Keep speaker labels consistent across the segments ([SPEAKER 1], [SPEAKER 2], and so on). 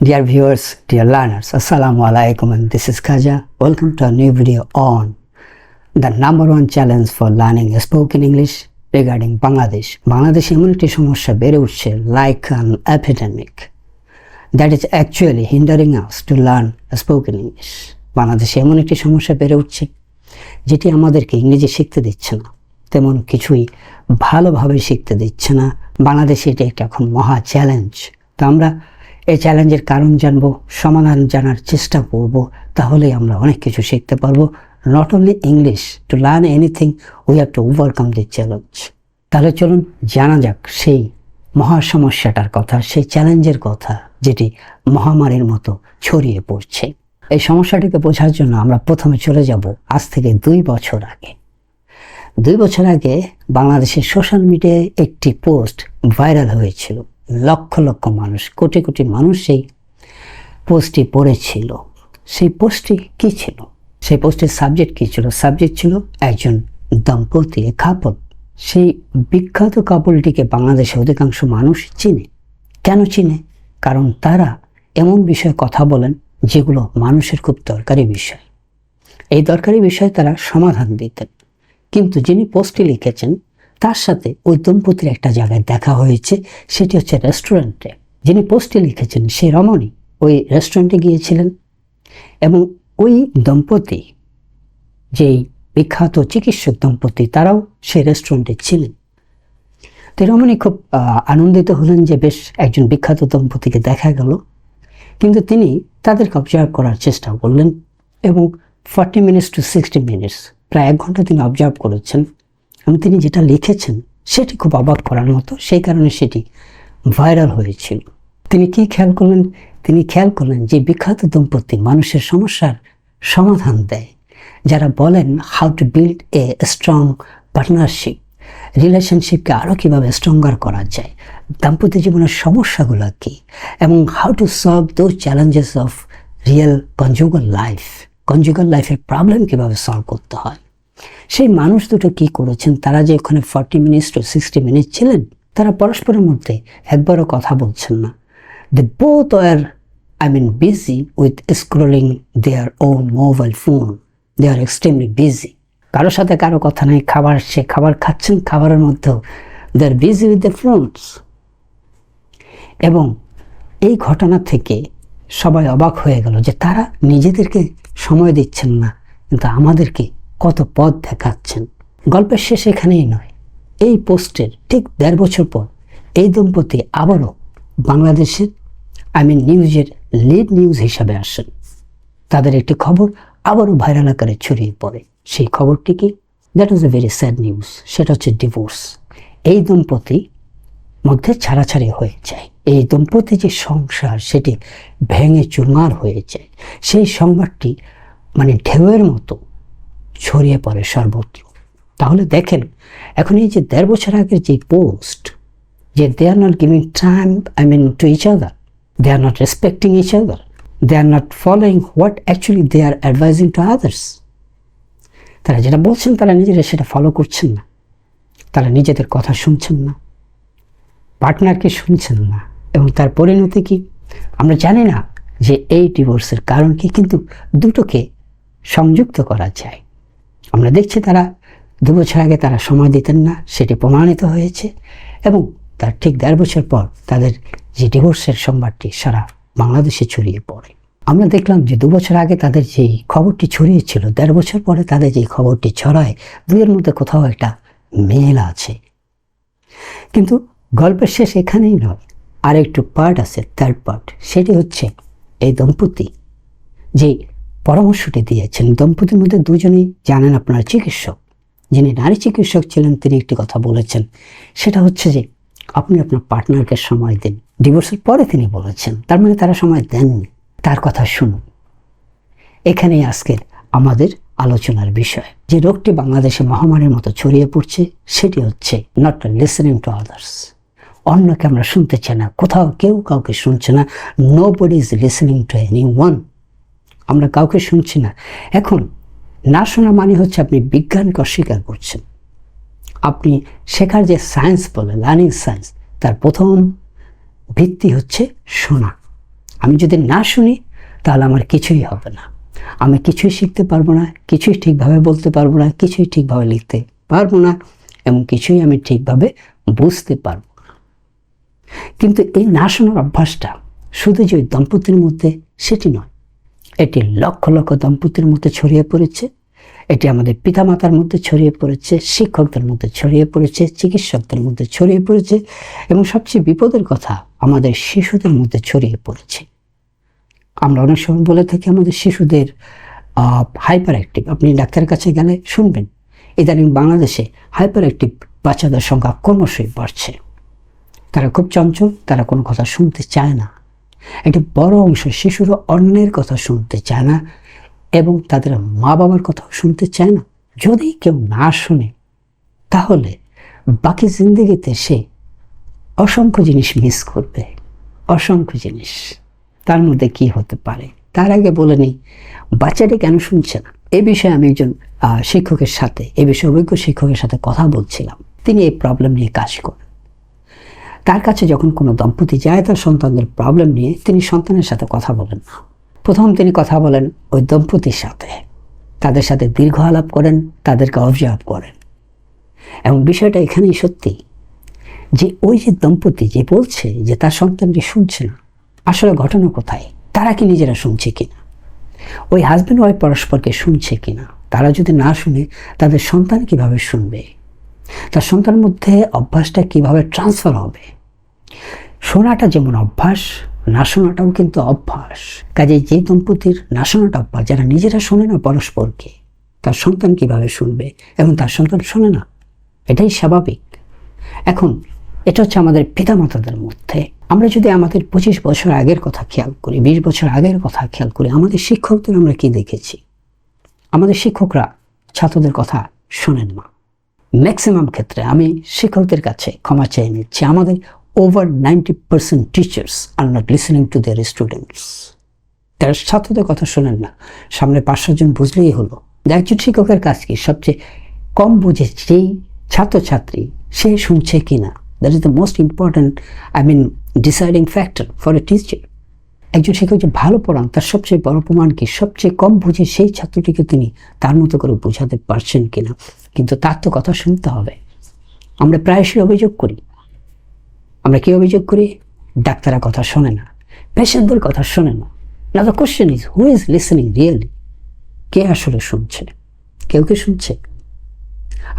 [SPEAKER 1] Dear viewers, dear learners, Assalamu alaikum, and this is Khaja. Welcome to a new video on the number one challenge for learning spoken English regarding Bangladesh. Bangladesh এমন একটি সমস্যা বেড়ে উঠছে like an epidemic that is actually hindering us to learn spoken English. বাংলাদেশে এমন একটি সমস্যা বেড়ে উঠছে যেটি আমাদেরকে ইংরেজি শিখতে দিচ্ছে না, তেমন কিছুই ভালোভাবে শিখতে দিচ্ছে না। বাংলাদেশে এটা একটা এখন মহা চ্যালেঞ্জ। তো আমরা এই চ্যালেঞ্জের কারণ জানবো, সমাধান জানার চেষ্টা করব, তাহলেই আমরা অনেক কিছু শিখতে পারবো। Not only English, to learn anything we have to overcome this challenge. তাহলে চলুন জানা যাক সেই মহা সমস্যাটার কথা, সেই চ্যালেঞ্জের কথা যেটি মহামারীর মতো ছড়িয়ে পড়ছে। এই সমস্যাটিকে বোঝার জন্য আমরা প্রথমে চলে যাব আজ থেকে 2 বছর আগে। 2 বছর আগে বাংলাদেশের সোশ্যাল মিডিয়ায় একটি পোস্ট ভাইরাল হয়েছিল। লক্ষ লক্ষ মানুষ, কোটি কোটি মানুষ সেই পোস্টটি পড়েছিল। সেই পোস্টটি কী ছিল? সেই পোস্টের সাবজেক্ট কী ছিল? সাবজেক্ট ছিল একজন দম্পতি, কাপল। সেই বিখ্যাত কাপলটিকে বাংলাদেশে অধিকাংশ মানুষ চিনে। কেন চিনে? কারণ তারা এমন বিষয়ে কথা বলেন যেগুলো মানুষের খুব দরকারি বিষয়। এই দরকারি বিষয়ে তারা সমাধান দিতেন। কিন্তু যিনি পোস্টটি লিখেছেন তার সাথে ওই দম্পতির একটা জায়গায় দেখা হয়েছে, সেটি হচ্ছে রেস্টুরেন্টে। যিনি পোস্টটি লিখেছেন সেই রমণী ওই রেস্টুরেন্টে গিয়েছিলেন এবং ওই দম্পতি, যেই বিখ্যাত চিকিৎসক দম্পতি, তারাও সেই রেস্টুরেন্টে ছিলেন। তো রমণী খুব আনন্দিত হলেন যে বেশ একজন বিখ্যাত দম্পতিকে দেখা গেল। কিন্তু তিনি তাদেরকে অবজার্ভ করার চেষ্টা করলেন এবং 40 মিনিটস টু 60 মিনিটস, প্রায় 1 ঘন্টা তিনি অবজার্ভ করেছেন এবং তিনি যেটা লিখেছেন সেটি খুব অবাক করার মতো, সেই কারণে সেটি ভাইরাল হয়েছিল। তিনি কি খেয়াল করলেন? তিনি খেয়াল করলেন যে বিখ্যাত দম্পতি মানুষের সমস্যার সমাধান দেয়, যারা বলেন how to build a strong partnership, রিলেশনশিপকে আরও কীভাবে স্ট্রঙ্গার করা যায়, দাম্পত্য জীবনের সমস্যাগুলো কী, এবং how to solve those challenges of real conjugal life, conjugal লাইফের প্রবলেম কীভাবে সলভ করতে হয়। সেই মানুষ দুটো কি করেছেন? তারা যে ওখানে 40 মিনিটস টু 60 মিনিট ছিলেন, তারা পরস্পরের মধ্যে একবারও কথা বলছেন না। They both are busy with scrolling their own mobile phone. They are extremely busy. কারোর সাথে কারো কথা নেই। খাবার খাচ্ছেন, খাবারের মধ্যেও they are busy with the phones. এবং এই ঘটনা থেকে সবাই অবাক হয়ে গেল যে তারা নিজেদেরকে সময় দিচ্ছেন না, কিন্তু আমাদেরকে কত পথ দেখাচ্ছেন। গল্পের শেষ এখানেই নয়। এই পোস্টের ঠিক 1.5 বছর পর এই দম্পতি আবারও বাংলাদেশের নিউজের লিড নিউজ হিসাবে আসেন। তাদের একটি খবর আবারও ভাইরাল আকারে ছড়িয়ে পড়ে। সেই খবরটি কি? That was a very sad news. সেটা হচ্ছে ডিভোর্স। এই দম্পতি মধ্যে ছাড়াছাড়ি হয়ে যায়। এই দম্পতি যে সংসার, সেটি ভেঙে চুরমার হয়ে যায়। সেই সংবাদটি ঢেউয়ের মতো ছড়িয়ে পড়ে সর্বত্র। তাহলে দেখেন, এখন এই যে 1.5 বছর আগের যে পোস্ট, যে they are not giving time to each other, they are not respecting each other, they are not following what actually they are advising to others. তারা যেটা বলছেন তারা নিজেরা সেটা ফলো করছেন না। তারা নিজেদের কথা শুনছেন না, পার্টনারকে শুনছেন না। এবং তার পরিণতি কি? আমরা জানি না যে এই ডিভোর্সের কারণ কি, কিন্তু দুটোকে সংযুক্ত করা যায়। আমরা দেখছি তারা 2 বছর আগে তারা সময় দিতেন না, সেটি প্রমাণিত হয়েছে। এবং তার ঠিক 1.5 বছর পর তাদের যে ডিভোর্সের সংবাদটি সারা বাংলাদেশে ছড়িয়ে পড়ে। আমরা দেখলাম যে 2 বছর আগে তাদের যেই খবরটি ছড়িয়েছিল, 1.5 বছর পরে তাদের যেই খবরটি ছড়ায়, দুইয়ের মধ্যে কোথাও একটা মিল আছে। কিন্তু গল্পের শেষ এখানেই নয়, আর একটু পার্ট আছে, 3rd পার্ট। সেটি হচ্ছে এই দম্পতি যে পরামর্শটি দিয়েছেন। দম্পতির মধ্যে দুজনেই জানেন আপনার চিকিৎসক। যিনি নারী চিকিৎসক ছিলেন তিনি একটি কথা বলেছেন, সেটা হচ্ছে যে আপনি আপনার পার্টনারকে সময় দিন। ডিভোর্সের পরে তিনি বলেছেন, তার তারা সময় দেননি। তার কথা শুনুন। এখানেই আজকের আমাদের আলোচনার বিষয়। যে রোগটি বাংলাদেশে মহামারীর মতো ছড়িয়ে পড়ছে, সেটি হচ্ছে নট লিসেনিং টু আদার্স। অন্যকে আমরা শুনতে চাই না, কোথাও কেউ কাউকে শুনছে না। Nobody is listening to anyone. আমরা কাউকে শুনছি না। এখন না শোনা হচ্ছে আপনি বিজ্ঞানকে অস্বীকার করছেন। আপনি শেখার যে সায়েন্স বলে, লার্নিং সায়েন্স, তার প্রথম ভিত্তি হচ্ছে শোনা। আমি যদি না শুনি তাহলে আমার কিছুই হবে না, আমি কিছুই শিখতে পারবো না, কিছুই ঠিকভাবে বলতে পারবো না, কিছুই ঠিকভাবে লিখতে পারবো না, এবং কিছুই আমি ঠিকভাবে বুঝতে পারবো না। কিন্তু এই না শোনার অভ্যাসটা শুধু যে ওই দম্পতির মধ্যে সেটি নয়, এটি লক্ষ লক্ষ দম্পতির মধ্যে ছড়িয়ে পড়েছে, এটি আমাদের পিতামাতার মধ্যে ছড়িয়ে পড়েছে, শিক্ষকদের মধ্যে ছড়িয়ে পড়েছে, চিকিৎসকদের মধ্যে ছড়িয়ে পড়েছে, এবং সবচেয়ে বিপদের কথা আমাদের শিশুদের মধ্যে ছড়িয়ে পড়েছে। আমরা অনেক সময় বলে থাকি আমাদের শিশুদের হাইপার অ্যাক্টিভ। আপনি ডাক্তারের কাছে গেলে শুনবেন ইদানিং বাংলাদেশে হাইপার অ্যাক্টিভ বাচ্চাদের সংখ্যা ক্রমশই বাড়ছে। তারা খুব চঞ্চল, তারা কোনো কথা শুনতে চায় না। একটা বড় অংশ শিশুরা অন্যের কথা শুনতে চায় না এবং তাদের মা বাবার কথাও শুনতে চায় না। যদি কেউ না শুনে তাহলে বাকি জিন্দগিতে সে অসংখ্য জিনিস মিস করবে, অসংখ্য জিনিস। তার মধ্যে কি হতে পারে তার আগে বলে নিই, বাচ্চাটি কেন শুনছে না এ বিষয়ে আমি একজন শিক্ষকের সাথে, এ বিষয়ে অভিজ্ঞ শিক্ষকের সাথে কথা বলছিলাম। তিনি এই প্রবলেম নিয়ে কাজ করেন। তার কাছে যখন কোনো দম্পতি যায় তার সন্তানদের প্রবলেম নিয়ে, তিনি সন্তানের সাথে কথা বলেন না। প্রথম তিনি কথা বলেন ওই দম্পতির সাথে, তাদের সাথে দীর্ঘ আলাপ করেন, তাদেরকে অবজার্ভ করেন। এবং বিষয়টা এখানেই সত্যি যে ওই যে দম্পতি যে বলছে যে তার সন্তানটি শুনছে না, আসলে ঘটনা কোথায়? তারা কি নিজেরা শুনছে কিনা? ওই হাজব্যান্ড ওয়াইফ পরস্পরকে শুনছে কিনা? তারা যদি না শুনে তাদের সন্তান কিভাবে শুনবে? তার সন্তানের মধ্যে অভ্যাসটা কিভাবে ট্রান্সফার হবে? শোনাটা যেমন অভ্যাস, না শোনাটাও কিন্তু অভ্যাস। কাজে যে দম্পতির না শোনাটা অভ্যাস, যারা নিজেরা শোনে না পরস্পরকে, তার সন্তান কিভাবে শুনবে? এবং তার সন্তান শোনে না, এটাই স্বাভাবিক। এখন এটা হচ্ছে আমাদের পিতামাতাদের মধ্যে। আমরা যদি আমাদের 25 বছর আগের কথা খেয়াল করি, 20 বছর আগের কথা খেয়াল করি, আমাদের শিক্ষকদের আমরা কি দেখেছি? আমাদের শিক্ষকরা ছাত্রদের কথা শোনেন না। ম্যাক্সিমাম ক্ষেত্রে আমি শিক্ষকদের কাছে ক্ষমা চেয়ে নিচ্ছি, আমাদের over 90% teachers R not listening to their students. তারা ছাত্রদের কথা শোনেন না। সামনে 5-7 জন বুঝলেই হলো। একজন শিক্ষকের কাজ কি? সবচেয়ে কম বুঝে যেই ছাত্রছাত্রী সে শুনছে কিনা, that is the most important deciding factor for a teacher. একজন শিক্ষক যে ভালো পড়ান তার সবচেয়ে বড় প্রমাণ কি? সবচেয়ে কম বুঝে সেই ছাত্রটিকে তিনি তার মতো করে বোঝাতে পারছেন কিনা। কিন্তু তার তো কথা শুনতে হবে। আমরা প্রায়শই অভিযোগ করি, আমরা কি অভিযোগ করি? ডাক্তাররা কথা শোনে না, পেশেন্টদের কথা শোনে না। না, the question is who is listening really? কে আসলে শুনছে? কেউ কে শুনছে?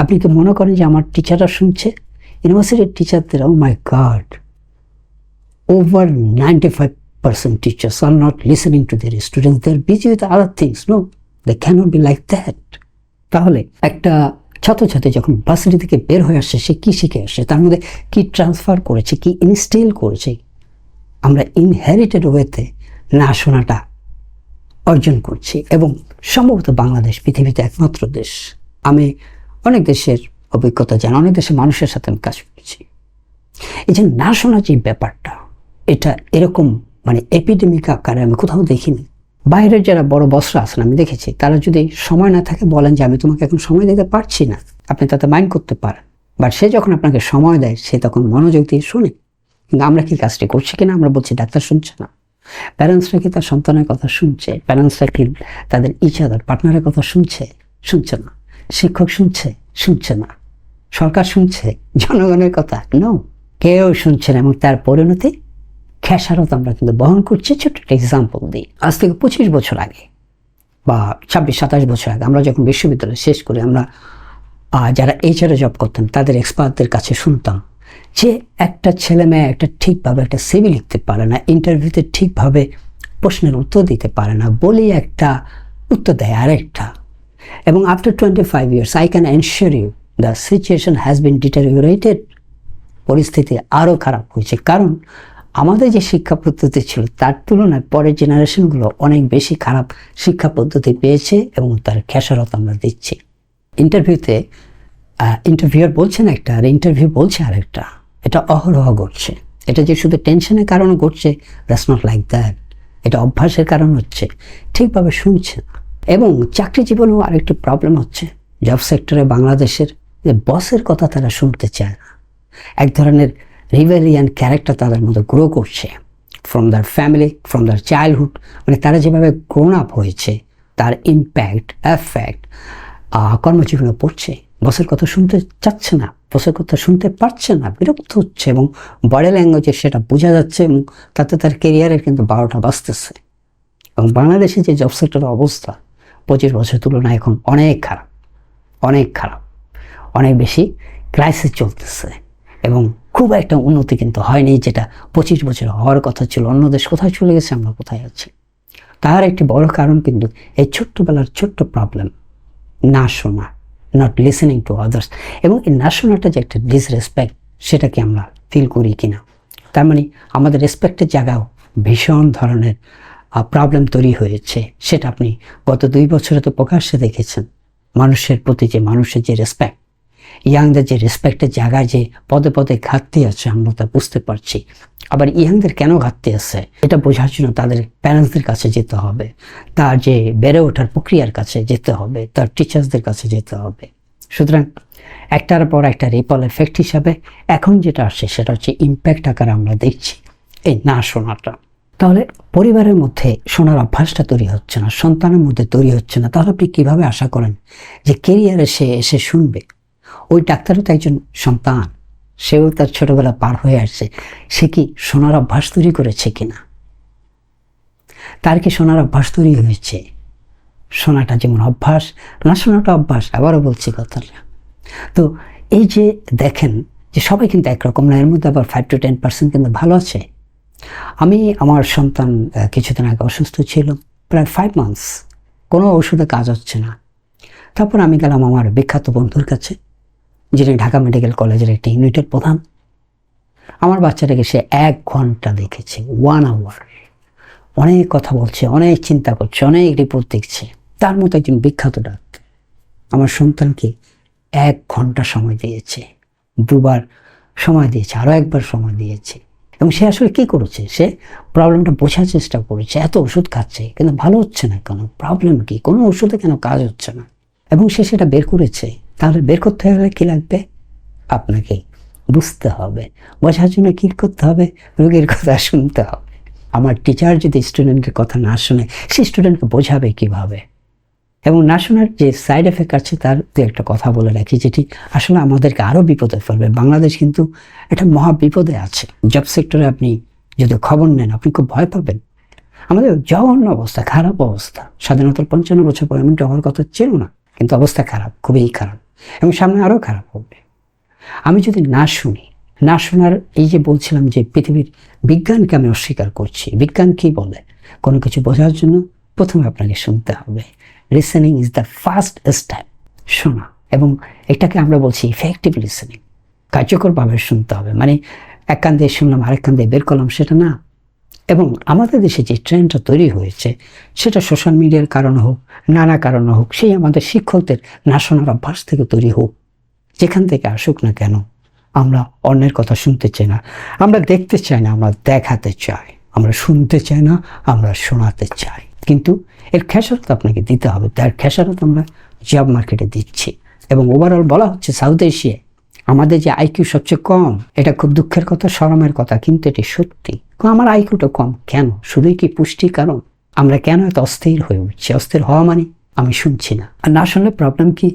[SPEAKER 1] আপনি কি মনে করেন যে আমার টিচাররা শুনছে? ইউনিভার্সিটির টিচারদের, ও মাই god, over 95% teachers are not listening to their students. They are busy with other things. No, they cannot be like that. তাহলে একটা ছাত্রছাত্রী যখন ভার্সিটি থেকে বের হয়ে আসছে, সে কি শিখে আসছে, তার মধ্যে কি ট্রান্সফার করেছে, কি ইনস্টিল করেছে? আমরা ইনহেরিটেড ওয়েতে না শোনাটা অর্জন করছি। এবং সম্ভবত বাংলাদেশ পৃথিবীতে একমাত্র দেশ, আমি অনেক দেশের অভিজ্ঞতা জানি, অনেক দেশের মানুষের সাথে আমি কাজ করছি, এই যে না শোনা যে ব্যাপারটা, এটা এরকম এপিডেমিক আকারে আমি কোথাও দেখিনি। বাইরের যারা বড় বসরা আছেন আমি দেখেছি, তারা যদি সময় না থাকে বলেন যে আমি তোমাকে এখন সময় দিতে পারছি না, আপনি তাতে মাইন্ড করতে পারেন। বাট সে যখন আপনাকে সময় দেয় সে তখন মনোযোগ দিয়ে শোনে। কিন্তু আমরা কি কাজটি করছি কিনা? আমরা বলছি ডাক্তার শুনছে না। প্যারেন্টসরা কি তার সন্তানের কথা শুনছে? প্যারেন্টসরা কি তাদের ইচ্ছাদার পার্টনারের কথা শুনছে? শুনছে না। শিক্ষক শুনছে? শুনছে না। সরকার শুনছে জনগণের কথা? নো, কেউ শুনছে না। এবং তার পরিণতি খেসারত আমরা কিন্তু বহন করছি। ছোট্ট একটা এক্সাম্পল দিই। আজ থেকে 25 বছর আগে বা 26-27 বছর আগে আমরা যখন বিশ্ববিদ্যালয় শেষ করি, আমরা যারা এইচআরে জব করতেন তাদের এক্সপার্টদের কাছে শুনতাম যে একটা ছেলে মেয়ে একটা ঠিকভাবে একটা সিভি লিখতে পারে না, ইন্টারভিউতে ঠিকভাবে প্রশ্নের উত্তর দিতে পারে না, বলি একটা উত্তর দেয় আরেকটা। এবং after 25 years I can ensure you the situation has been deteriorated. পরিস্থিতি আরও খারাপ হয়েছে, কারণ আমাদের যে শিক্ষা পদ্ধতি ছিল তার তুলনায় পরের জেনারেশনগুলো অনেক বেশি খারাপ শিক্ষা পদ্ধতি পেয়েছে এবং তার খেসারত আমরা দিচ্ছি। ইন্টারভিউতে ইন্টারভিউয়ার বলছেন একটা আর ইন্টারভিউ বলছে আরেকটা। এটা অহরহ ঘটছে। এটা যে শুধু টেনশনের কারণে ঘটছে, দ্যাটস নট লাইক দ্যাট। এটা অভ্যাসের কারণ হচ্ছে, ঠিকভাবে শুনছে না। এবং চাকরি জীবনেও আরেকটি প্রবলেম হচ্ছে জব সেক্টরে বাংলাদেশের, যে বসের কথা তারা শুনতে চায় না। এক ধরনের রিভেলিয়ান ক্যারেক্টার তাদের মধ্যে গ্রো করছে। From their family, from their childhood, মানে তারা যেভাবে গ্রোন আপ হয়েছে তার ইম্প্যাক্ট, এফেক্ট কর্মজীবনে পড়ছে। বসের কথা শুনতে চাচ্ছে না, বসের কথা শুনতে পারছে না, বিরক্ত হচ্ছে এবং বডি ল্যাঙ্গুয়েজে সেটা বোঝা যাচ্ছে এবং তাতে তার কেরিয়ারের কিন্তু 12টা বাজতেছে। এবং বাংলাদেশে যে জব সেক্টরের অবস্থা 25 বছরের তুলনায় এখন অনেক খারাপ, অনেক খারাপ, অনেক বেশি ক্রাইসিস চলতেছে এবং খুব একটা উন্নতি কিন্তু হয়নি, যেটা 25 বছর হওয়ার কথা ছিল। অন্য দেশ কোথায় চলে গেছে, আমরা কোথায় আছি? তার একটি বড় কারণ কিন্তু এই ছোট্টবেলার ছোট্ট প্রবলেম, না শোনা, নট লিসেনিং টু আদার্স। এবং এই না শোনাটা যে একটা ডিসরেসপেক্ট, সেটাকে আমরা ফিল করি কিনা। তার মানে আমাদের রেসপেক্টের জায়গাও ভীষণ ধরনের প্রবলেম তৈরি হয়েছে। সেটা আপনি গত 2 বছরে তো প্রকাশ্যে দেখেছেন। মানুষের প্রতি যে মানুষের যে রেসপেক্ট, ইয়াংদের যে রেসপেক্টের জায়গায় যে পদে পদে ঘাটতি আছে, আমরা তা বুঝতে পারছি। আবার ইয়াংদের কেন ঘাটতি আছে এটা বোঝার জন্য তাদের প্যারেন্টসদের কাছে যেতে হবে, তার যে বেড়ে ওঠার প্রক্রিয়ার কাছে যেতে হবে, তার টিচার্সদের কাছে যেতে হবে। সুতরাং একটার পর একটা রিপল এফেক্ট হিসাবে এখন যেটা আসছে সেটা হচ্ছে ইম্প্যাক্ট আকারে আমরা দেখছি এই না শোনাটা। তাহলে পরিবারের মধ্যে শোনার অভ্যাসটা তৈরি হচ্ছে না, সন্তানের মধ্যে তৈরি হচ্ছে না, তাহলে আপনি কীভাবে আশা করেন যে কেরিয়ারে সে এসে শুনবে? ওই ডাক্তারও তো একজন সন্তান, সেও তার ছোটবেলা পার হয়ে আসছে, সে কি শোনার অভ্যাস তৈরি করেছে কিনা? তার কি শোনার অভ্যাস তৈরি হয়েছে? শোনাটা যেমন অভ্যাস, না শোনাটা অভ্যাস। আবারও বলছি কথাটা। তো এই যে দেখেন যে সবাই কিন্তু একরকম না, এর মধ্যে আবার 5 to 10% কিন্তু ভালো আছে। আমার সন্তান কিছুদিন আগে অসুস্থ ছিল, প্রায় 5 months, কোনো ওষুধে কাজ হচ্ছে না। তারপর আমি গেলাম আমার বিখ্যাত বন্ধুর কাছে, যিনি ঢাকা মেডিকেল কলেজের একটি ইউনিটের প্রধান। আমার বাচ্চাটাকে সে 1 ঘন্টা দেখেছে, 1 hour, অনেক কথা বলছে, অনেক চিন্তা করছে, অনেক রিপোর্ট দেখছে। তার মতো একজন বিখ্যাত ডাক্তার আমার সন্তানকে 1 ঘন্টা সময় দিয়েছে, 2বার সময় দিয়েছে, আরও 1বার সময় দিয়েছে। এবং সে আসলে কী করেছে? সে প্রবলেমটা বোঝার চেষ্টা করেছে। এত ওষুধ খাচ্ছে কিন্তু ভালো হচ্ছে না কেন? প্রবলেম কি? কোনো ওষুধে কেন কাজ হচ্ছে না? এবং সে সেটা বের করেছে। তাহলে বের করতে হলে কী লাগবে? আপনাকে বুঝতে হবে। বোঝার জন্য কী করতে হবে? রোগীর কথা শুনতে হবে। আমার টিচার যদি স্টুডেন্টের কথা না শুনে, সে স্টুডেন্টকে বোঝাবে কীভাবে? এবং না শোনার যে সাইড এফেক্ট আছে তার একটা কথা বলে রাখি, যেটি আসলে আমাদেরকে আরও বিপদে ফেলবে। বাংলাদেশ কিন্তু একটা মহা বিপদে আছে। জব সেক্টরে আপনি যদি খবর নেন, আপনি খুব ভয় পাবেন। আমাদের জঘন্য অবস্থা, খারাপ অবস্থা। স্বাধীনতার 55 বছর পর এমনটা হওয়ার কথা ছিল না, কিন্তু অবস্থা খারাপ, খুবই খারাপ, এবং সামনে আরও খারাপ হবে। আমি যদি না শুনি, না শোনার এই যে বলছিলাম যে পৃথিবীর বিজ্ঞানকে আমি অস্বীকার করছি। বিজ্ঞান কী বলে? কোনো কিছু বোঝার জন্য প্রথমে আপনাকে শুনতে হবে। Listening is the first step. শোনা, এবং এটাকে আমরা বলছি ইফেক্টিভ লিসেনিং। কার্যকরভাবে শুনতে হবে, মানে এক কান দিয়ে শুনলাম আরেক কান দিয়ে বের করলাম, সেটা না। এবং আমাদের দেশে যে ট্রেন্ডটা তৈরি হয়েছে, সেটা সোশ্যাল মিডিয়ার কারণে হোক, নানা কারণে হোক, সেই আমাদের শিক্ষকদের না শোনার অভ্যাস থেকে তৈরি হোক, যেখান থেকে আসুক না কেন, আমরা অন্যের কথা শুনতে চাই না, আমরা দেখতে চাই না, আমরা দেখাতে চাই, আমরা শুনতে চাই না, আমরা শোনাতে চাই। কিন্তু এর খেসারত আপনাকে দিতে হবে। তার খেসারত আমরা জব মার্কেটে দিচ্ছি। এবং ওভারঅল বলা হচ্ছে সাউথ এশিয়ায় আমাদের যে আইকিউ সবচেয়ে কম। এটা খুব দুঃখের কথা, শরমের কথা, কিন্তু এটি সত্যি। আমার আইকিউটা কম কেন? শুধুই কি পুষ্টি কারণ? আমরা কেন এত অস্থির হয়ে উঠছি? অস্থির হওয়া মানে আমি শুনছি না। আর না শুনলে প্রবলেম কি?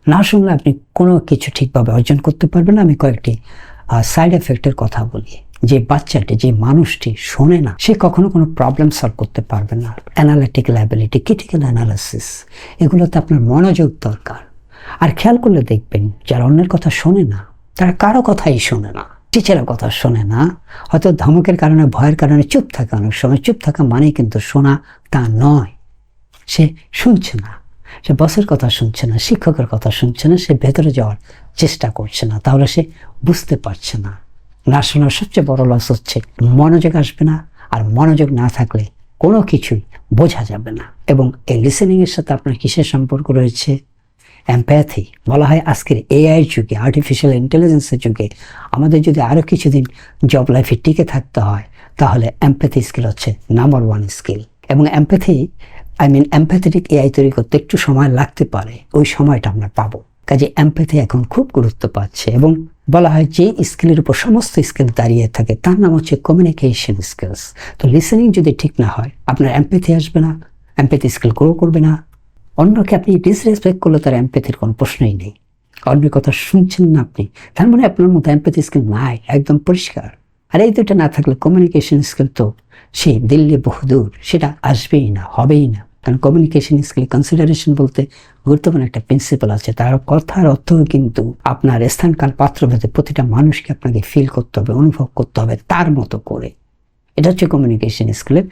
[SPEAKER 1] না শুনলে আপনি কোনো কিছু ঠিকভাবে অর্জন করতে পারবেন না। আমি কয়েকটি সাইড এফেক্টের কথা বলি। যে বাচ্চাটি, যে মানুষটি শোনে না, সে কখনো কোনো প্রবলেম সলভ করতে পারবে না। অ্যানালিটিক্যাল অ্যাবিলিটি, ক্রিটিক্যাল অ্যানালাইসিস, এগুলোতে আপনার মনোযোগ দরকার। আর খেয়াল করলে দেখবেন যারা অন্যের কথা শোনে না, তারা কারো কথাই শোনে না, টিচারের কথা শোনে না। হয়তো ধমকের কারণে, ভয়ের কারণে চুপ থাকে। অনেক সময় চুপ থাকা মানেই কিন্তু শোনা তা নয়। সে শুনছে না, সে বসের কথা শুনছে না, শিক্ষকের কথা শুনছে না, সে ভেতরে যাওয়ার চেষ্টা করছে না, তাহলে সে বুঝতে পারছে না। না শোনার সবচেয়ে বড় লস হচ্ছে মনোযোগ আসবে না, আর মনোযোগ না থাকলে কোনো কিছুই বোঝা যাবে না। এবং এই লিসেনিংয়ের সাথে আপনার কিসের সম্পর্ক রয়েছে? এমপ্যাথি। বলা হয় আজকের এআই যুগে, আর্টিফিশিয়াল ইন্টেলিজেন্সের যুগে আমাদের যদি আরও কিছুদিন জব লাইফে টিকে থাকতে হয়, তাহলে এমপ্যাথি স্কিল হচ্ছে নাম্বার 1 স্কিল। এবং এমপ্যাথেটিক এআই তৈরি করতে একটু সময় লাগতে পারে, ওই সময়টা আমরা পাবো। কাজে এমপ্যাথি এখন খুব গুরুত্ব পাচ্ছে। এবং বলা হয় যে স্কিলের উপর সমস্ত স্কিল দাঁড়িয়ে থাকে তার নাম হচ্ছে কমিউনিকেশন স্কিলস। তো লিসেনিং যদি ঠিক না হয় আপনার এমপ্যাথি আসবে না, এমপ্যাথি স্কিল গ্রো করবে না। অন্যকে আপনি ডিসরেসপেক্ট করলে তার এমপ্যাথির কোনো প্রশ্নই নেই। অন্যের কথা শুনছেন না আপনি, তার মানে আপনার মধ্যে এমপ্যাথি স্কিল নাই, একদম পরিষ্কার। আর এই দুটো না থাকলে কমিউনিকেশন স্কিল তো সেই দিল্লি বহুদূর, সেটা আসবেই না, হবেই না। কারণ কমিউনিকেশন স্কিল কনসিডারেশন বলতে গুরুত্বপূর্ণ একটা প্রিন্সিপাল আছে। তার কথার অর্থ কিন্তু আপনার স্থানকাল পাত্রভেদে প্রতিটা মানুষকে আপনাকে ফিল করতে হবে, অনুভব করতে হবে তার মতো করে। এটা হচ্ছে কমিউনিকেশন স্কিলের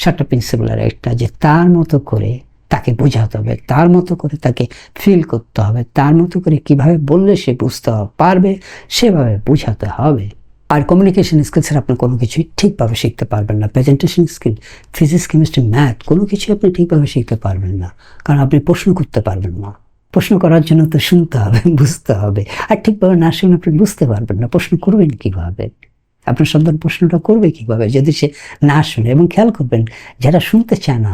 [SPEAKER 1] 7টা প্রিন্সিপালের একটা, যে তার মতো করে তাকে বোঝাতে হবে, তার মতো করে তাকে ফিল করতে হবে, তার মতো করে কিভাবে বললে সে বুঝতে পারবে সেভাবে বোঝাতে হবে। আর কমিউনিকেশন স্কিলসের আপনি কোনো কিছুই ঠিকভাবে শিখতে পারবেন না। Presentation skill, physics, chemistry, math কোনো কিছুই আপনি ঠিকভাবে শিখতে পারবেন না, কারণ আপনি প্রশ্ন করতে পারবেন না। প্রশ্ন করার জন্য তো শুনতে হবে, বুঝতে হবে। আর ঠিকভাবে না শুনে আপনি বুঝতে পারবেন না, প্রশ্ন করবেন কীভাবে? আপনার সন্তান প্রশ্নটা করবে কীভাবে যদি সে না শুনে? এবং খেয়াল করবেন, যারা শুনতে চায় না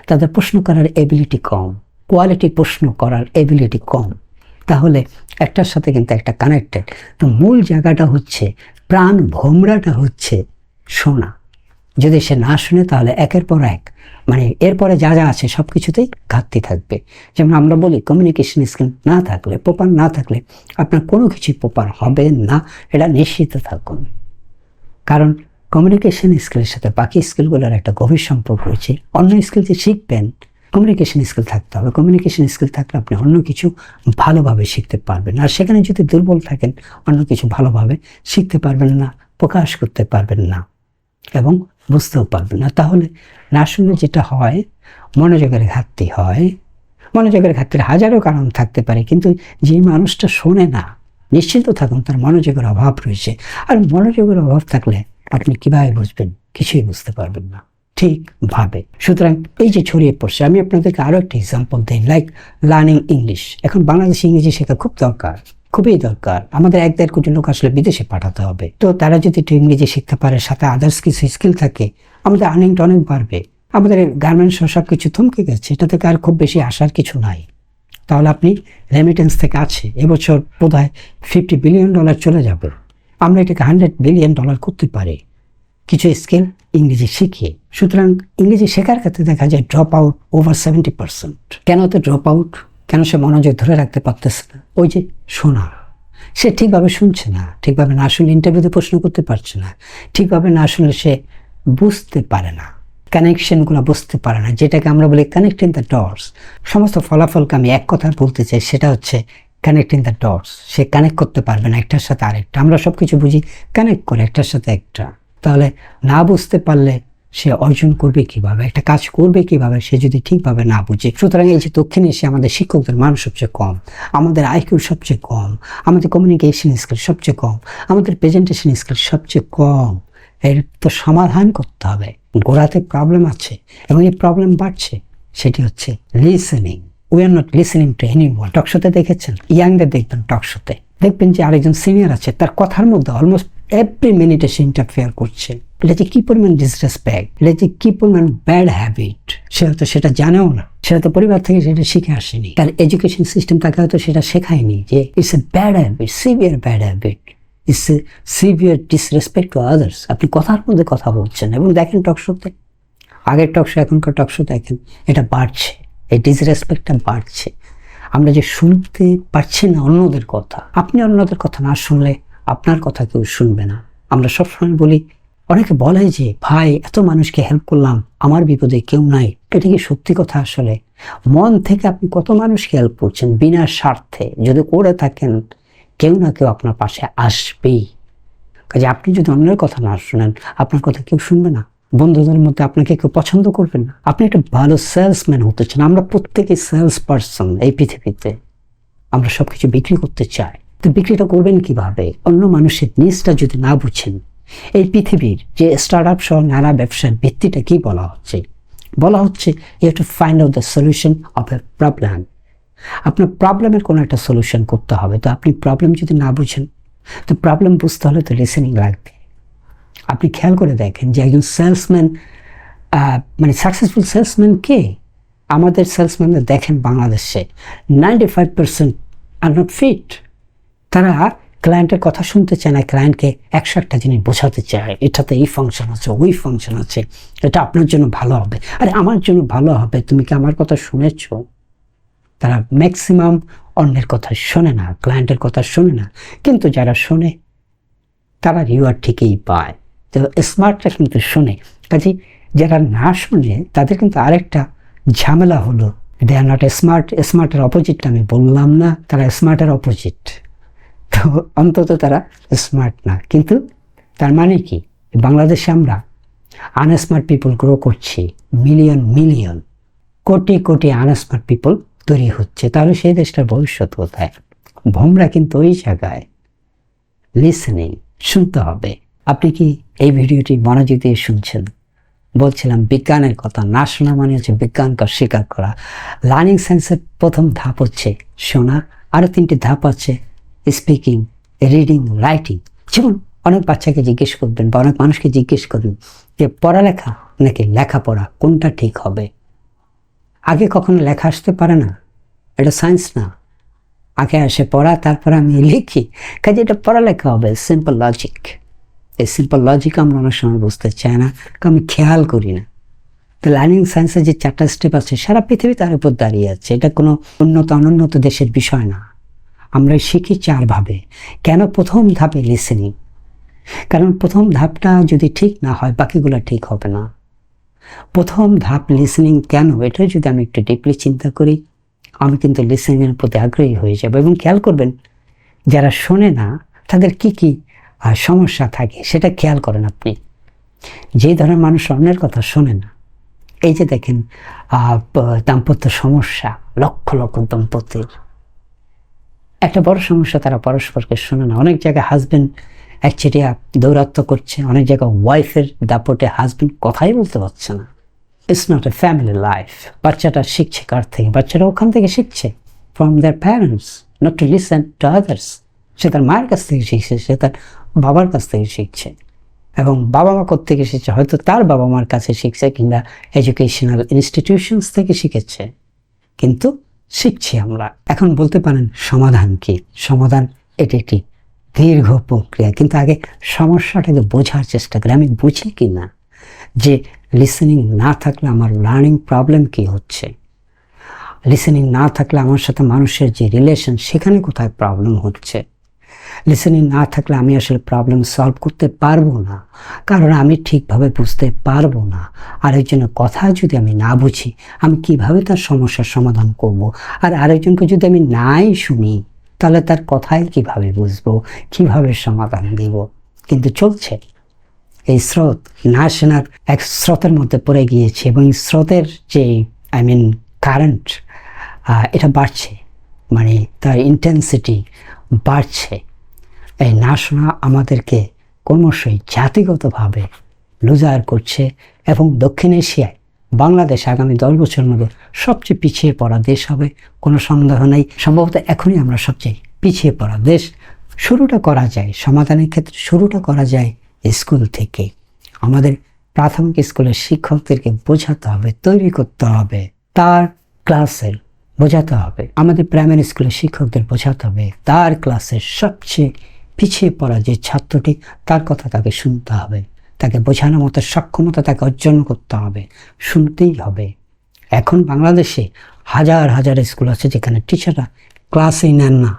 [SPEAKER 1] তাদের প্রশ্ন করার এবিলিটি কম, কোয়ালিটি প্রশ্ন করার এবিলিটি কম। তাহলে একটার সাথে কিন্তু একটা কানেক্টেড। তো মূল জায়গাটা হচ্ছে, প্রাণ ভোমরাটা হচ্ছে শোনা। যদি সে না শুনে তাহলে একের পর এক, মানে এরপরে যা যা আছে সব কিছুতেই ঘাটতি থাকবে। যেমন আমরা বলি কমিউনিকেশন স্কিল না থাকলে, প্রপার না থাকলে আপনার কোনো কিছুই প্রপার হবে না, এটা নিশ্চিত থাকুন। কারণ কমিউনিকেশন স্কিলের সাথে বাকি স্কিলগুলোর একটা গভীর সম্পর্ক রয়েছে। অন্য স্কিল যে শিখবেন, কমিউনিকেশন স্কিল থাকতে হবে। কমিউনিকেশন স্কিল থাকলে আপনি অন্য কিছু ভালোভাবে শিখতে পারবেন। আর সেখানে যদি দুর্বল থাকেন, অন্য কিছু ভালোভাবে শিখতে পারবেন না, প্রকাশ করতে পারবেন না এবং বুঝতেও পারবেন না। তাহলে না শুনলে যেটা হয়, মনোযোগের ঘাটতি হয়। মনোযোগের ঘাটতির হাজারো কারণ থাকতে পারে, কিন্তু যে মানুষটা শোনে না, নিশ্চিন্ত থাকুন তার মনোযোগের অভাব রয়েছে। আর মনোযোগের অভাব থাকলে আপনি কীভাবে বুঝবেন? কিছুই বুঝতে পারবেন না ঠিকভাবে। সুতরাং এই যে ছড়িয়ে পড়ছে, আমি আপনাদেরকে আরও একটা এক্সাম্পল দিই, লাইক লার্নিং ইংলিশ। এখন বাংলাদেশে ইংরেজি শেখা খুব দরকার, খুবই দরকার। আমাদের 1-1.5 কোটি লোক আসলে বিদেশে পাঠাতে হবে। তো তারা যদি একটু ইংরেজি শিখতে পারে, সাথে আদার্স কিছু স্কিল থাকে, আমাদের আর্নিংটা অনেক বাড়বে। আমাদের গার্মেন্টস সব কিছু থমকে গেছে, এটা থেকে আর খুব বেশি আসার কিছু নাই। তাহলে আপনি রেমিটেন্স থেকে আছে, এবছর বোধহয় $50 বিলিয়ন চলে যাবে। আমরা এটাকে $100 বিলিয়ন করতে পারি কিছু স্কিল ইংরেজি শিখিয়ে। সুতরাং ইংরেজি শেখার ক্ষেত্রে দেখা যায় ড্রপ আউট ওভার 70%। কেন তো ড্রপ আউট? কেন সে মনোযোগ ধরে রাখতে পারতেছে না? ওই যে শোনা, সে ঠিকভাবে শুনছে না, ঠিকভাবে না শুনলে ইন্টারভিউতে প্রশ্ন করতে পারছে না, ঠিকভাবে না শুনলে সে বুঝতে পারে না, কানেকশনগুলো বুঝতে পারে না, যেটাকে আমরা বলি কানেক্টিং দ্য ডটস। সমস্ত ফলাফলকে আমি এক কথা বলতে চাই, সেটা হচ্ছে connecting the dots. Say connect করতে পারবে না একটার সাথে আরেকটা। আমরা সব কিছু বুঝি কানেক্ট করে একটার সাথে একটা। তাহলে না বুঝতে পারলে সে অর্জন করবে কিভাবে, একটা কাজ করবে কিভাবে, সে যদি ঠিকভাবে না বুঝে? সুতরাং এই যে দক্ষিণ এশিয়া আমাদের শিক্ষকদের মান সবচেয়ে কম, আমাদের আইকিউ সবচেয়ে কম, আমাদের কমিউনিকেশন স্কিল সবচেয়ে কম, আমাদের প্রেজেন্টেশন স্কিল সবচেয়ে কম। এর তো সমাধান করতে হবে। গোড়াতে প্রবলেম আছে এবং এই প্রবলেম বাড়ছে, সেটি হচ্ছে listening. We are not listening to anyone. টকশোতে দেখেছেন, ইয়াংদের দেখবেন টকশোতে, দেখবেন যে আরেকজন সিনিয়র আছে, তার কথার মধ্যে অলমোস্ট এভরি মিনিটে সে ইন্টারফেয়ার করছে। এটা যে কি পরিমাণ ডিসরেসপেক্ট, এটা যে কি পরিমাণ ব্যাড হ্যাবিট, সে হয়তো সেটা জানেও না, সেটা তো পরিবার থেকে সেটা শিখে আসেনি। তার এডুকেশন সিস্টেম তাকে হয়তো সেটা শেখায়নি যে it's a bad habit, severe bad habit, it's a severe disrespect to others. আপনি কথার মধ্যে কথা বলছেন এবং দেখেন টকশোতে, আগের টকশো এখনকার টকশো দেখেন, এটা বাড়ছে, এই ডিসরেসপেক্টটা বাড়ছে। আমরা যে শুনতে পারছি না অন্যদের কথা, আপনি অন্যদের কথা না শুনলে আপনার কথা কেউ শুনবে না। আমরা সবসময় বলি, অনেকে বলে যে ভাই এত মানুষকে হেল্প করলাম, আমার বিপদে কেউ নাই। এটা কি সত্যি কথা? আসলে মন থেকে আপনি কত মানুষকে হেল্প করছেন বিনা স্বার্থে? যদি করে থাকেন, কেউ না কেউ আপনার পাশে আসবেই। কাজে আপনি যদি অন্যের কথা না শুনেন, আপনার কথা কেউ শুনবে না। বন্ধুদের মধ্যে আপনাকে কেউ পছন্দ করবেন না। আপনি একটা ভালো সেলসম্যান হতে চান। আমরা প্রত্যেকেই সেলস পারসন এই পৃথিবীতে। আমরা সবকিছু বিক্রি করতে চাই, তো বিক্রিটা করবেন কিভাবে? অন্য মানুষের নিজটা যদি না বুঝেন। এই পৃথিবীর যে স্টার্ট আপ সহ নানা ব্যবসার ভিত্তিটা কি বলা হচ্ছে? বলা হচ্ছে you have to find out the solution of a problem. আপনার প্রবলেমের কোনো একটা সলিউশন করতে হবে। তো আপনি প্রবলেম যদি না বুঝেন, তো প্রবলেম বুঝতে হলে তো লিসেনিং লাগবে। আপনি খেয়াল করে দেখেন যে একজন সেলসম্যান, মানে সাকসেসফুল সেলসম্যান কে? আমাদের সেলসম্যানদের দেখেন বাংলাদেশে 95% আর নট ফিট। তারা ক্লায়েন্টের কথা শুনতে চায় না, ক্লায়েন্টকে 101টা জিনিস বোঝাতে চায়, এটাতে এই ফাংশন আছে, ওই ফাংশন আছে, এটা আপনার জন্য ভালো হবে, আরে আমার জন্য ভালো হবে, তুমি কি আমার কথা শুনেছো? তারা ম্যাক্সিমাম অন্যের কথা শোনে না, ক্লায়েন্টের কথা শোনে না, কিন্তু যারা শোনে তারা রিওয়ার্ড ঠিকই পায়। তো স্মার্টরা কিন্তু শোনে। কাজে যারা না শোনে তাদের কিন্তু আরেকটা ঝামেলা হলো, দে আর নট স্মার্ট। স্মার্টের অপোজিটটা আমি বললাম না, তারা স্মার্টের অপোজিট। তো অন্তত তারা স্মার্ট না, কিন্তু তার মানে কি, বাংলাদেশে আমরা আনস্মার্ট পিপল গ্রো করছি, million million crore crore unsmart people তৈরি হচ্ছে। তাহলে সেই দেশটার ভবিষ্যৎ কোথায়? ভোমরা কিন্তু ওই জায়গায়। লিসেনিং, শুনতে হবে। আপনি কি এই ভিডিওটি মনোযোগ দিয়ে শুনছেন? বলছিলাম বিজ্ঞানের কথা। না শোনা মানে হচ্ছে বিজ্ঞানকে অস্বীকার করা। লার্নিং সায়েন্সের প্রথম ধাপ হচ্ছে শোনা, আরও 3টি ধাপ আছে স্পিকিং, রিডিং, রাইটিং। যেমন অনেক বাচ্চাকে জিজ্ঞেস করবেন বা অনেক মানুষকে জিজ্ঞেস করবেন যে পড়ালেখা নাকি লেখাপড়া কোনটা ঠিক হবে? আগে কখনো লেখা আসতে পারে না, এটা সায়েন্স না। আগে আসে পড়া, তারপরে আমি লিখি, কাজে এটা পড়ালেখা হবে। Simple logic. এই সিম্পল লজিক আমরা অনেক সময় বুঝতে চাই না, কারণ আমি খেয়াল করি না। তো লার্নিং সায়েন্সের যে 4টা স্টেপ আছে সারা পৃথিবী তার উপর দাঁড়িয়ে আছে। এটা কোনো উন্নত অনুন্নত দেশের বিষয় না। আমরা শিখি 4 ভাবে। কেন প্রথম ধাপে লিসেনিং? কারণ প্রথম ধাপটা যদি ঠিক না হয় বাকিগুলো ঠিক হবে না। প্রথম ধাপ লিসেনিং কেন, এটা যদি আমি একটু ডিপলি চিন্তা করি, আমি কিন্তু লিসেনিংয়ের প্রতি আগ্রহী হয়ে যাব। এবং খেয়াল করবেন যারা শোনে না তাদের কি কি সমস্যা থাকে সেটা খেয়াল করেন আপনি। যে ধরনের মানুষ অন্যের কথা শোনে না, এই যে দেখেন দাম্পত্য সমস্যা, লক্ষ লক্ষ দম্পতির একটা বড় সমস্যা, তারা পরস্পরকে শোনে না। অনেক জায়গায় হাজব্যান্ড একচেটিয়া দৌরাত্ম্য করছে, অনেক জায়গায় ওয়াইফের দাপটে হাজব্যান্ড কথাই বলতে পারছে না। It's not a family life. বাচ্চাটা শিখছে কার থেকে? বাচ্চাটা ওখান থেকে শিখছে, from their parents, not to listen to others. সে তার মায়ের কাছ থেকে শিখছে, সে তার বাবার কাছ থেকে শিখছে। এবং বাবা মা কোত্থেকে শিখছে? হয়তো তার বাবা মার কাছে শিখছে, কিংবা এডুকেশনাল ইনস্টিটিউশনস থেকে শিখেছে, কিন্তু শিখছি আমরা। এখন বলতে পারেন সমাধান কি? সমাধান এটি একটি দীর্ঘ প্রক্রিয়া, কিন্তু আগে সমস্যাটাকে বোঝার চেষ্টা করি। আমি বুঝি কি না যে লিসেনিং না থাকলে আমার লার্নিং প্রবলেম কি হচ্ছে, লিসেনিং না থাকলে আমার সাথে মানুষের যে রিলেশন সেখানে কোথায় প্রবলেম হচ্ছে। লিসেনিং না থাকলে আমি আসলে প্রবলেম সলভ করতে পারবো না, কারণ আমি ঠিকভাবে বুঝতে পারবো না। আরেকজনের কথা যদি আমি না বুঝি, আমি কিভাবে তার সমস্যার সমাধান করব? আর আরেকজনকে যদি আমি নাই শুনি, তাহলে তার কথাই কিভাবে বুঝবো, কিভাবে সমাধান দিব? কিন্তু চলছে এই স্রোত, না শোনার এক স্রোতের মধ্যে পড়ে গিয়েছে, এবং স্রোতের যে কারেন্ট, এটা বাড়ছে, মানে তার ইন্টেন্সিটি বাড়ছে। এই না শোনা আমাদেরকে ক্রমশই জাতিগতভাবে লুজার করছে। এবং দক্ষিণ এশিয়ায় বাংলাদেশ আগামী 10 বছরের মধ্যে সবচেয়ে পিছিয়ে পড়া দেশ হবে, কোনো সন্দেহ নেই। সম্ভবত এখনই আমরা সবচেয়ে পিছিয়ে পড়া দেশ। শুরুটা করা যায়, সমাধানের ক্ষেত্রে শুরুটা করা যায় স্কুল থেকে। আমাদের প্রাথমিক স্কুলের শিক্ষকদেরকে বোঝাতে হবে, তৈরি করতে হবে, তার ক্লাসের বোঝাতে হবে। আমাদের প্রাইমারি স্কুলের শিক্ষকদের বোঝাতে হবে তার ক্লাসের সবচেয়ে পিছিয়ে পড়া যে ছাত্রটি, তার কথা তাকে শুনতে হবে, তাকে বোঝানোর মতো সক্ষমতা তাকে অর্জন করতে হবে, শুনতেই হবে। এখন বাংলাদেশে হাজার হাজার স্কুল আছে যেখানে টিচাররা ক্লাসেই নেন না।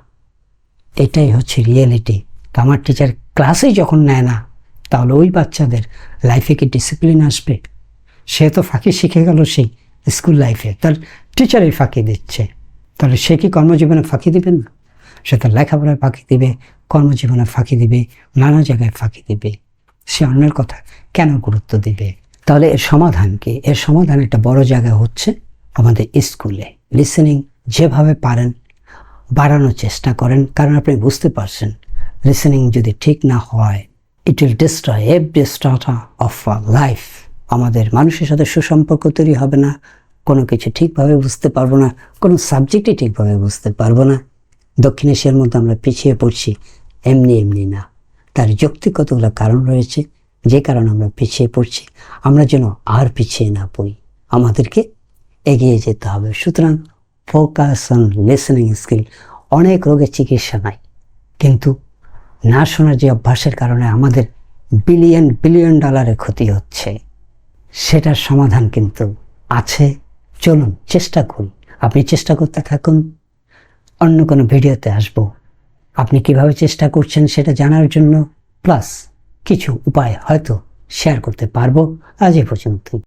[SPEAKER 1] এটাই হচ্ছে রিয়েলিটি। তো আমার টিচার ক্লাসেই যখন নেয় না, তাহলে ওই বাচ্চাদের লাইফে কি ডিসিপ্লিন আসবে? সে তো ফাঁকি শিখে গেল সেই স্কুল লাইফে, তার টিচারই ফাঁকি দিচ্ছে, তাহলে সে কি কর্মজীবনে ফাঁকি দিবেন না? সে তার লেখাপড়ায় ফাঁকি দিবে, কর্মজীবনে ফাঁকি দিবে, নানা জায়গায় ফাঁকি দিবে। সে অন্যের কথা কেন গুরুত্ব দিবে? তাহলে এর সমাধান কি? এর সমাধান একটা বড় জায়গায় হচ্ছে আমাদের স্কুলে। লিসেনিং যেভাবে পারেন বাড়ানোর চেষ্টা করেন, কারণ আপনি বুঝতে পারছেন লিসেনিং যদি ঠিক না হয়, it will destroy every strata of life. আমাদের মানুষের সাথে সুসম্পর্ক তৈরি হবে না, কোনো কিছু ঠিকভাবে বুঝতে পারবো না, কোনো সাবজেক্টই ঠিকভাবে বুঝতে পারবো না। দক্ষিণ এশিয়ার মধ্যে আমরা পিছিয়ে পড়ছি এমনি এমনি না, তার যৌক্তিকতগুলো কারণ রয়েছে যে কারণে আমরা পিছিয়ে পড়ছি। আমরা যেন আর পিছিয়ে না পড়ি, আমাদেরকে এগিয়ে যেতে হবে। সুতরাং ফোকাস অন লিসেনিং স্কিল। অনেক রোগের চিকিৎসা নাই, কিন্তু না শোনার যে অভ্যাসের কারণে আমাদের বিলিয়ন বিলিয়ন ডলারের ক্ষতি হচ্ছে, সেটার সমাধান কিন্তু আছে। চলুন চেষ্টা করি। আপনি চেষ্টা করতে থাকুন। অন্য কোনো ভিডিওতে আসবো আপনি কিভাবে চেষ্টা করছেন সেটা জানার জন্য, প্লাস কিছু উপায় হয়তো শেয়ার করতে পারবো। আজ এ পর্যন্তই।